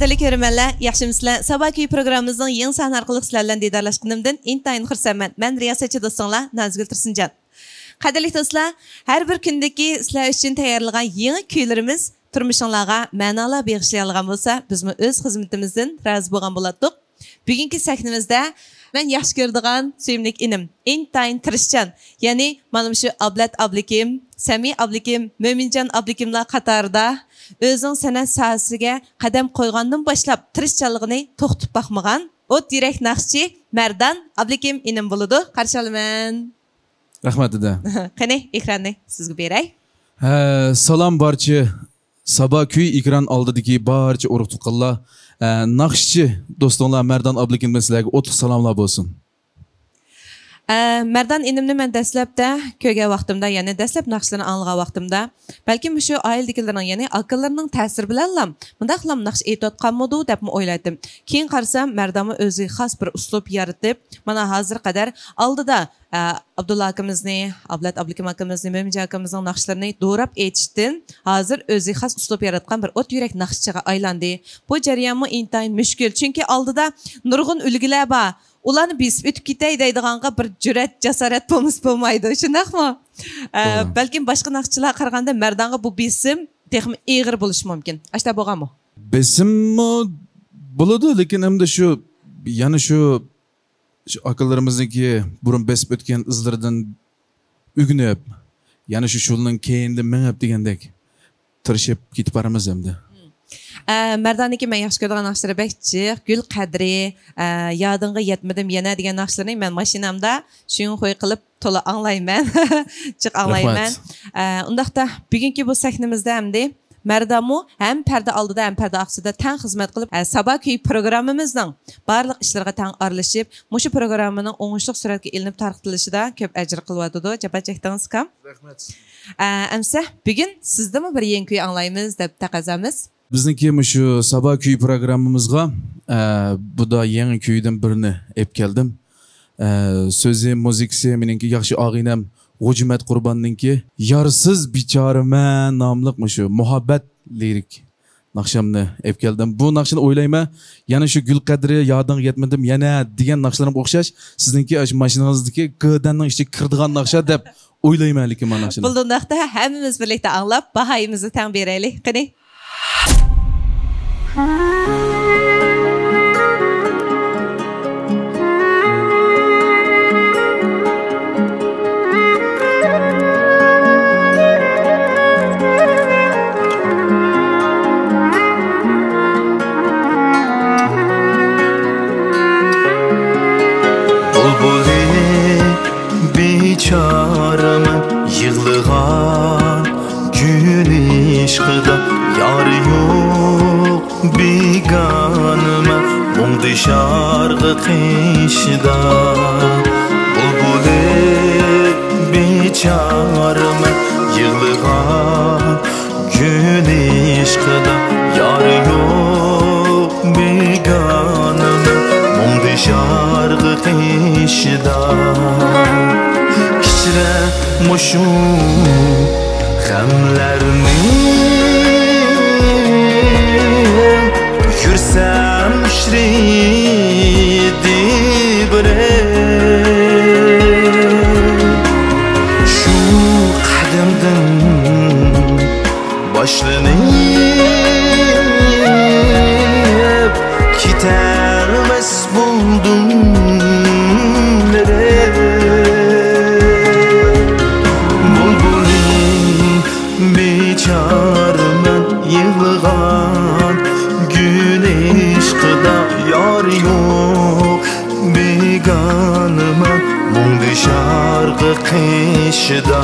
Qadrli ko'rmanlar, yaxshimisizlar? Sabah köy programımızın yeni sahne arqılıq sizlərlə didarlaşqınımdan intayin xürsəmən. Mən riyasətçi dostunlar Nazgül Tursuncan. Qadrli dostlar, hər bir gündəki sizlər üçün tayarlanan yeni köylərimiz turmuşunlarga mənalar bağışlayan olsa, biz öz xizmətimizdən razı bolğan boladıq. Bugünkü səhnimizdə mən yaxşı gördüğüm söyümlük inim, intayin tirişcan. Yani mənim şu Ablat ablikim, Sami ablikim, Mömincan ablikimlar qatarda özün sənət sahəsiga qadam qoyğandan başlap tirişçanlığını toxtub baxmağan o direkt naqşçı Merdan ablikim inim buludu. Qarşı alıman. Rahmat ede. Qani ekranni sizga beray. Salam barcha Sabah köy ekran oldidagi barcha urug' tuqqanlar, naqshchi do'stonlar Merdan ablikimdan sizlarga o'tliq salomlar bo'lsin. Merdan inimni mən dəsləbdə köygə vaxtımda, yəni dəsləb naqşlarını anlığa vaxtımda, bəlkə şu ailədikilərin, yəni akıllarının təsir bilənlam, mündaqlam naqş etiyotqanmıdı dəbmi oyladım. Keyin qarsam Merdan'ı özü xas bir uslub yaratıb, mana hazır qədər aldıda Abdullah akimizni, Ablat ablikim akimizni, Mömincan akimizin naqşlarını doğrab etişdin. Hazır özü xas uslub yaratqan bir ot yürək naqşçığa aylandı. Bu cəryanmı intayin müşkül. Çünki aldıda nurgun ülgülər var. Ulanı biz ötüp gitey deydiğanğa bir cüret, cesaret bulmaydı. Şundaqmı? Belki başka naqşçılar qaraganda Merdan'a bu besim texmi eğir buluş mümkün. Aşta boğan mı? Besim mi? Buludu, lekin hem de şu, yani şu akıllarımızdaki burun besip ötken ızlardan ügünüp, yani şu şulunun keyinde menep degendek tırışıp gitip aramız hem de. Merdan'daki mən yaxşı gördüğün naqşları bəkçik, Gül Qədri, yadınğa yetmədim yenə degan naqşlarını mən maşinamda şunu qoy qılıb tola anlayman, çıx anlayman. Ondaqda bugünkü bu səhnimizdə həmdi Merdan'ı hem pərdə aldıda, hem pərdə aqsıda tən xizmət qılıb, Sabah köy programımızdan barlıq işlərə tən aralışıb, muşu programının oңuşluq sürətə ilinib tarqıtılışı da köp əcr qılvadıdı. Cəbət çəkdiniz kam? Rəhmət. Əmsə, bugün sizdə mi bir yeni köy anlayımız deb təqəzəmiz? Bizniki şu Sabah köy programımızga bu da yeni köyden birini ep geldim. Sözü, müziksi, menenki yaxşı ağinem G'ujumat Qurbanninki Yarsız Bicharaman nomli şu muhabbet lirik naqshamni ep keldim. Bu naqshni o'ylayman, yana shu Gul Qadri yoding yetmadim yana degan naqshlarga o'xshash sizningki mashinangizdagi G'danning ichiga kirdigan naqsha deb o'ylayman, lekin men naqshni. Buldundaqda hammamiz birlikda anglab bahayimizni tan beraylik. Qani. Biçarımın yığılğan gün işqıda yar yok biganıma Muğdi şargı qışda Bulbuli biçarımın yığılğan gün işqıda yar yok biganıma Muğdi şargı qışda Muşu gamlarni yursam shridi bre shu qadamdan boshlanib ketarmas buldum Biçarman yığılğan gün işqıda yar yok biganıma Muğdi şargı qışda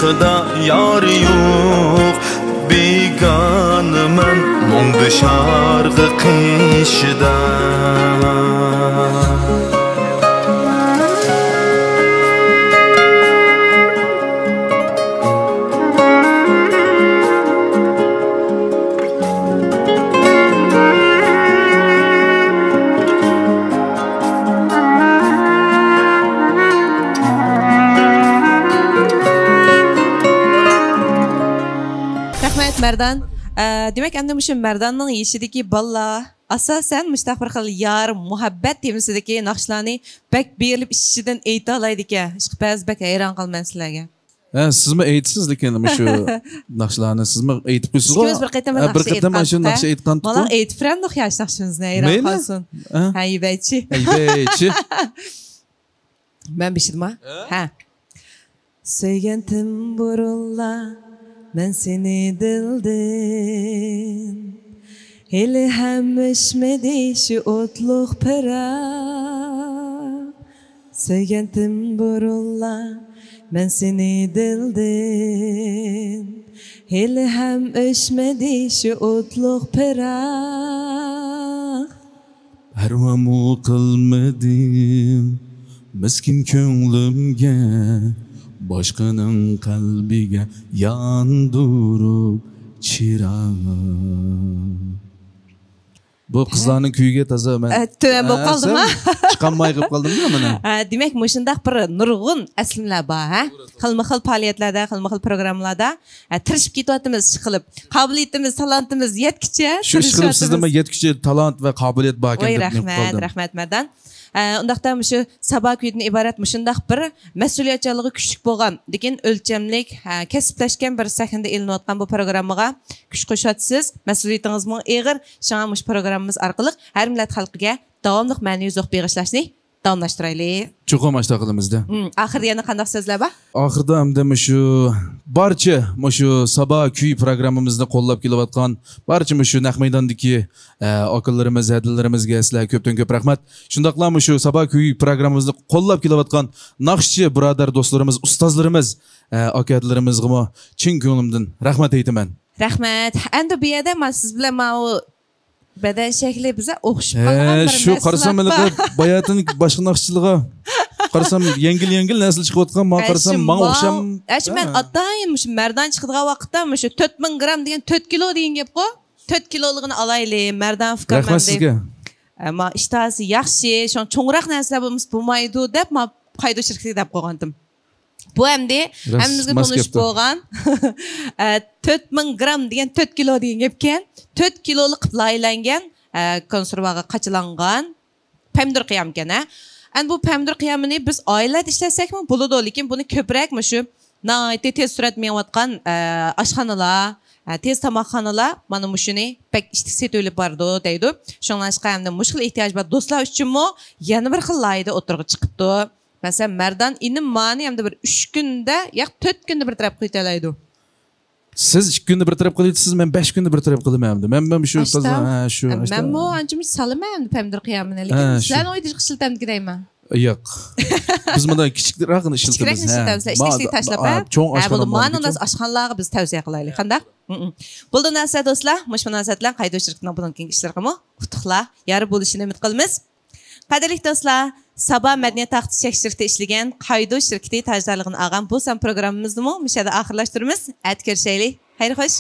ishqida yor yo'q begonaman mungdi sharg'i qishida Merdan, demek endi şu Merdan'ın yeşideki balla asasen müstahbir xil yar muhabbet temisideki naqshlarni bek berilib işçiden eyta alaydı ki. Işqı bəzi bek hayran qalman sizlarga. Siz mi eğitsiniz lekin şu naqshlarni siz mi eğitib qo'ysiz? İkimiz bir qayta shu naqsh aytgan tutib. Mana eğitib ham yaxshi naqshimizni hayran qalsin. Ha, yeychi. Yeychi. Ben bişirdim ha? Ha. Söygentim burulla ben seni dildin Hele hem eşmedi şu otluk pera Söygentim burulla ben seni dildin Hele hem eşmedi şu otluk pera Harvamu qilmadim miskin ko'nglimga boshqaning qalbiga yandurib chirag. Bu qizlarning kuyiga toza men Tövbe bo'lib qoldim ha. Chiqolmay qolib qoldim-da mana. Demek mushundaq bir nurg'un aslimlar bor ha. Xilma-xil faoliyatlarda, xilma-xil programmalarda tirishib ketyapmiz chiqilib. Qobiliyatimiz, talantimiz yetkicha. Shu ish qilib sizda yetkicha talant va qobiliyat bor ekan deb qoldim. Rahmat Merdan. Undaqda şu sabah kuydan ibarat mushundaq bir mas'uliyatchanligi kuchli bo'lgan, lekin o'lchamlik, kasblashgan bir sahnada ilinayotgan bu programmaga kuch qo'shatsiz, mas'uliyatingiz ming og'ir. Shunga mush programmamiz orqali har millat xalqiga davomli ma'naviy zo'q bag'ishlashni davomlashtiraylik. Chuqur mashta qilamizda. Oxirida yana qanday so'zlar bor? Oxirida hamda shu barcha shu sabah kuy programmamizni qo'llab kelayotgan barcha shu naq maydondagi akalarimiz, adillarimizga sizlarga ko'pdan ko'p rahmat. Shundaqla shu sabah kuy programmamizni qo'llab kelayotgan naqshchi birodar do'stlarimiz, ustozlarimiz, akadlarimizga chin ko'nglimdan rahmat aytaman. Rahmat. Endi bu yerda men siz bilan beden şekli bize o'xshib qolgan bir shu qarasam bayatın boshqa naqshchilarga qarasam yengil nasl chiqayotgan men qarasam men o'xsham. Men atayin shu Merdan chiqadigan vaqtda shu 4000 gram degan 4 kilo degan gap qo'y. 4 kiloligini alayli Merdan fikr rahmat sizga. Ama ishtasi yaxshi, shon cho'ngroq narsalarimiz bo'lmaydi deb men qayda shirkati deb qo'ygandim. Bu hamdi hammamizga tonish bo'lgan 4000 gram degan 4 kilo degan gapkan 4 kiloluk qilib laylangan konservaga qachilangan pomidor qiyam ekan. Endi bu pomidor qiyamini biz oilada ishlasakmi bo'ladi, lekin buni ko'proq shu tez surat menayotgan oshxonalar, tez tomoqxonalar mana shuni pek ishtiqsa to'lib bordi deydi. Shunlashqa hamda mushkul ehtiyoj bor do'stlar uchunmi yana bir xil layda o'tirib chiqibdi. Mesela Merdan inim mani hem de bir 3 günde ya 4 günde bir taraf koytalaydı. Siz 2 günde bir taraf koytaysınız, ben 5 günde bir taraf koytamayamdım. Ben şu taza şu. Ben bu ancak salımayamdım pemdir kıyamına. Sen oydu kışıltam gideyim ben. Yok. Biz bundan küçük rakını işiltimiz. Küçük işiltimiz. İşte taşlap ben. Bunu manondas aşkanlığa biz tavsiye kılaylı. Kanda? Buldu nasihat dostlar. Muş münasebetler kaydı şirketinden bunun keng işlerimi utuqla yarı buluşunu ümit qilamiz. Qadirlik dostlar, Sabah Madaniyat Taxti şirketi işleyen Qaydo şirketi tajdorligini olgan bu san programmamizni mishada oxirlashtiramiz. At ko'rishaylik. Xayr xo'sh.